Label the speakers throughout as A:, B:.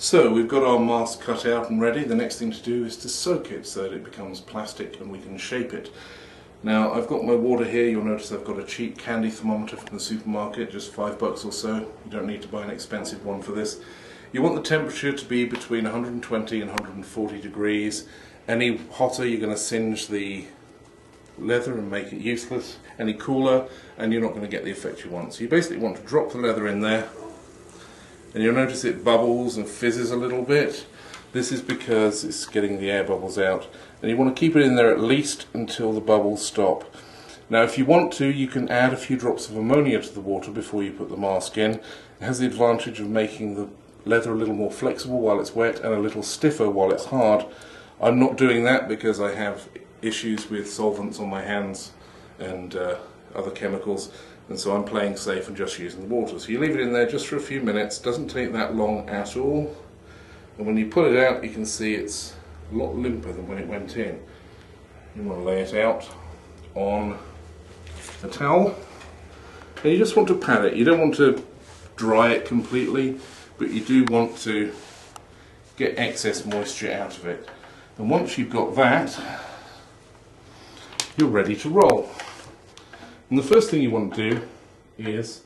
A: So we've got our mask cut out and ready. The next thing to do is to soak it so that it becomes plastic and we can shape it. Now I've got my water here. You'll notice I've got a cheap candy thermometer from the supermarket, just $5 or so. You don't need to buy an expensive one for this. You want the temperature to be between 120 and 140 degrees. Any hotter you're going to singe the leather and make it useless. Any cooler and you're not going to get the effect you want. So you basically want to drop the leather in there, and you'll notice it bubbles and fizzes a little bit. This is because it's getting the air bubbles out, and you want to keep it in there at least until the bubbles stop. Now if you want to, you can add a few drops of ammonia to the water before you put the mask in. It has the advantage of making the leather a little more flexible while it's wet and a little stiffer while it's hard. I'm not doing that because I have issues with solvents on my hands and other chemicals, and so I'm playing safe and just using the water. So you leave it in there just for a few minutes. Doesn't take that long at all, and when you pull it out you can see it's a lot limper than when it went in. You want to lay it out on a towel, and you just want to pat it. You don't want to dry it completely, but you do want to get excess moisture out of it. And once you've got that, you're ready to roll. And the first thing you want to do is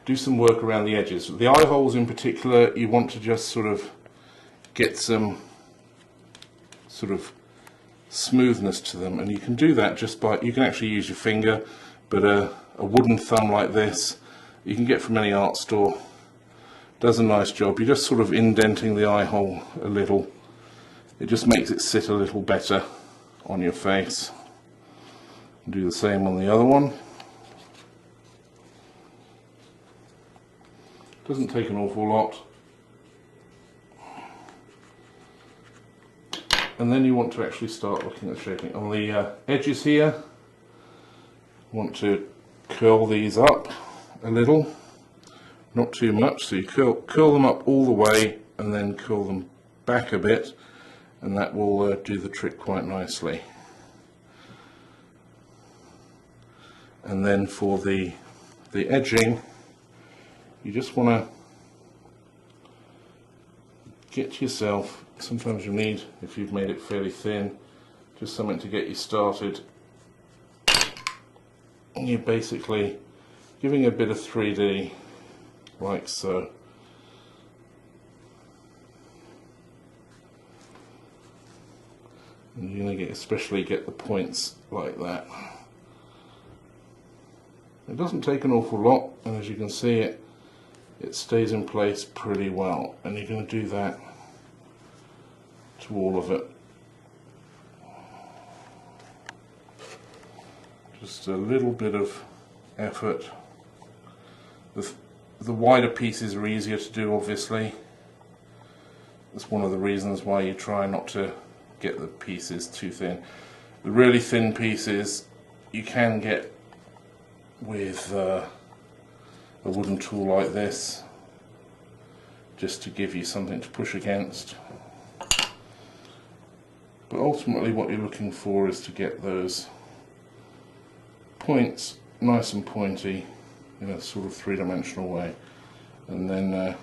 A: do some work around the edges. The eye holes in particular, you want to just sort of get some sort of smoothness to them, and you can do that just by, you can actually use your finger, but a wooden thumb like this you can get from any art store does a nice job. You're just sort of indenting the eye hole a little. It just makes it sit a little better on your face. Do the same on the other one. Doesn't take an awful lot. And then you want to actually start looking at shaping. On the edges here, you want to curl these up a little, not too much, so you curl them up all the way and then curl them back a bit, and that will do the trick quite nicely. And then for the edging, you just want to get yourself, sometimes you need, if you've made it fairly thin, just something to get you started. And you're basically giving a bit of 3D, like so. And you're going to especially get the points like that. It doesn't take an awful lot, and as you can see it stays in place pretty well, and you're going to do that to all of it. Just a little bit of effort. The wider pieces are easier to do, obviously. That's one of the reasons why you try not to get the pieces too thin. The really thin pieces you can get with a wooden tool like this, just to give you something to push against. But ultimately what you're looking for is to get those points nice and pointy in a sort of three-dimensional way, and then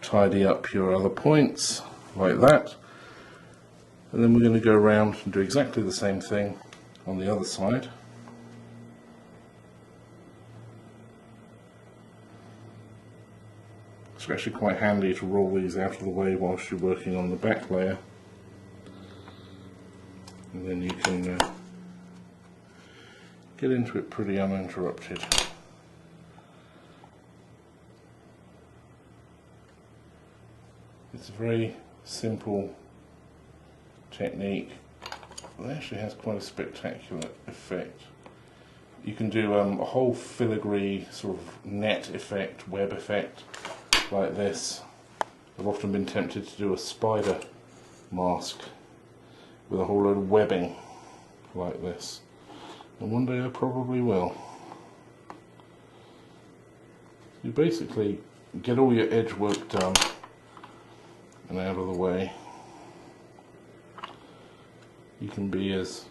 A: tidy up your other points like that. And then we're going to go around and do exactly the same thing on the other side. It's actually quite handy to roll these out of the way whilst you're working on the back layer, and then you can get into it pretty uninterrupted. It's a very simple technique that actually has quite a spectacular effect. You can do a whole filigree sort of net effect, web effect like this. I've often been tempted to do a spider mask with a whole load of webbing like this, and one day I probably will. You basically get all your edge work done and out of the way. You can be as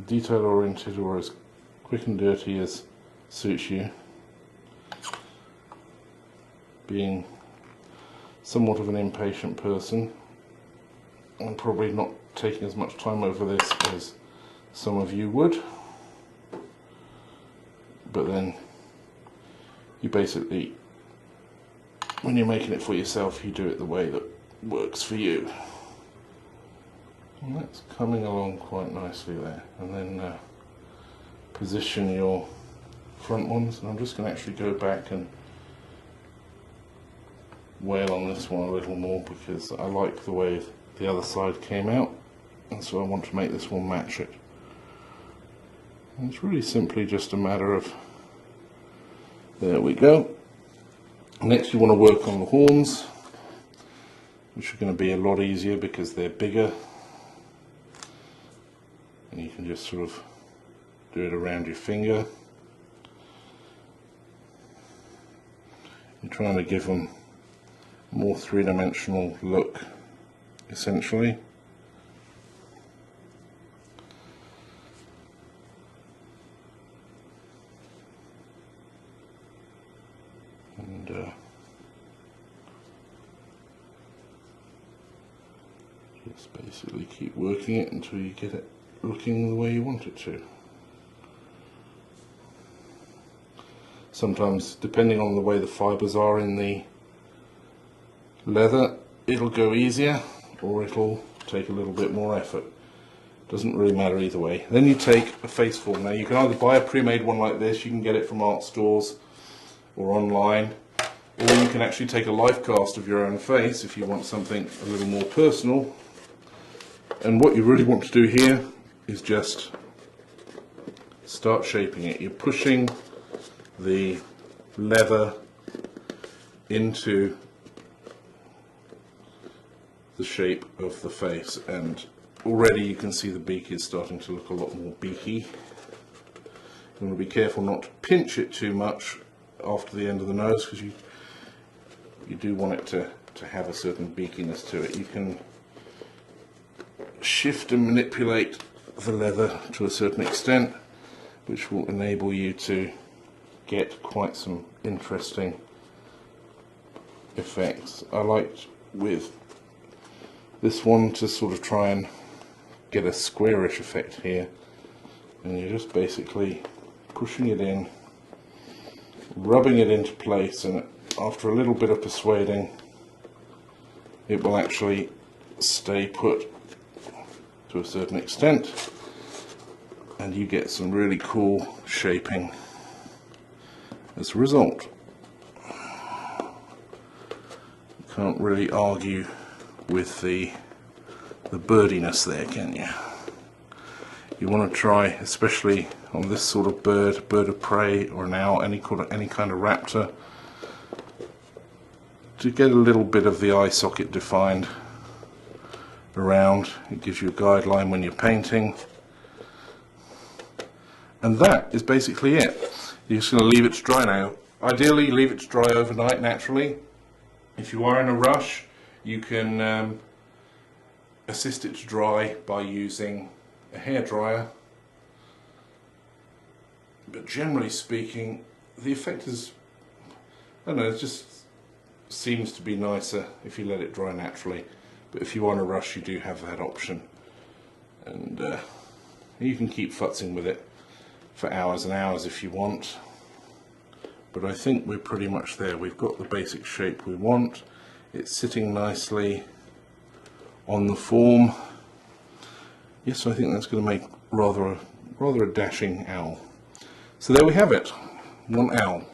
A: detail oriented or as quick and dirty as suits you. Being somewhat of an impatient person. I'm probably not taking as much time over this as some of you would, but then you basically, when you're making it for yourself, you do it the way that works for you. And that's coming along quite nicely there. And then position your front ones, and I'm just going to actually go back and wail on this one a little more because I like the way the other side came out, and so I want to make this one match it. And it's really simply just a matter of, there we go. Next you want to work on the horns, which are going to be a lot easier because they're bigger, and you can just sort of do it around your finger. You're trying to give them a more three-dimensional look, essentially. And just basically keep working it until you get it looking the way you want it to. Sometimes, depending on the way the fibres are in the leather, it'll go easier or it'll take a little bit more effort. Doesn't really matter either way. Then you take a face form. Now you can either buy a pre-made one like this, you can get it from art stores or online, or you can actually take a life cast of your own face if you want something a little more personal. And what you really want to do here is just start shaping it. You're pushing the leather into the shape of the face, and already you can see the beak is starting to look a lot more beaky. You want to be careful not to pinch it too much after the end of the nose, because you do want it to have a certain beakiness to it. You can shift and manipulate the leather to a certain extent, which will enable you to get quite some interesting effects. I liked with this one to sort of try and get a squarish effect here, and you're just basically pushing it in, rubbing it into place, and after a little bit of persuading it will actually stay put to a certain extent, and you get some really cool shaping as a result. You can't really argue with the birdiness there, can you? You want to try, especially on this sort of bird of prey or an owl, any kind of raptor, to get a little bit of the eye socket defined around. It gives you a guideline when you're painting, and that is basically it. You're just going to leave it to dry now. Ideally leave it to dry overnight naturally. If you are in a rush, you can assist it to dry by using a hairdryer, but generally speaking the effect is, I don't know, it just seems to be nicer if you let it dry naturally. But if you are in a rush, you do have that option, and you can keep futzing with it for hours and hours if you want. But I think we're pretty much there. We've got the basic shape we want. It's sitting nicely on the form. Yes, I think that's going to make rather a dashing owl. So there we have it, one owl.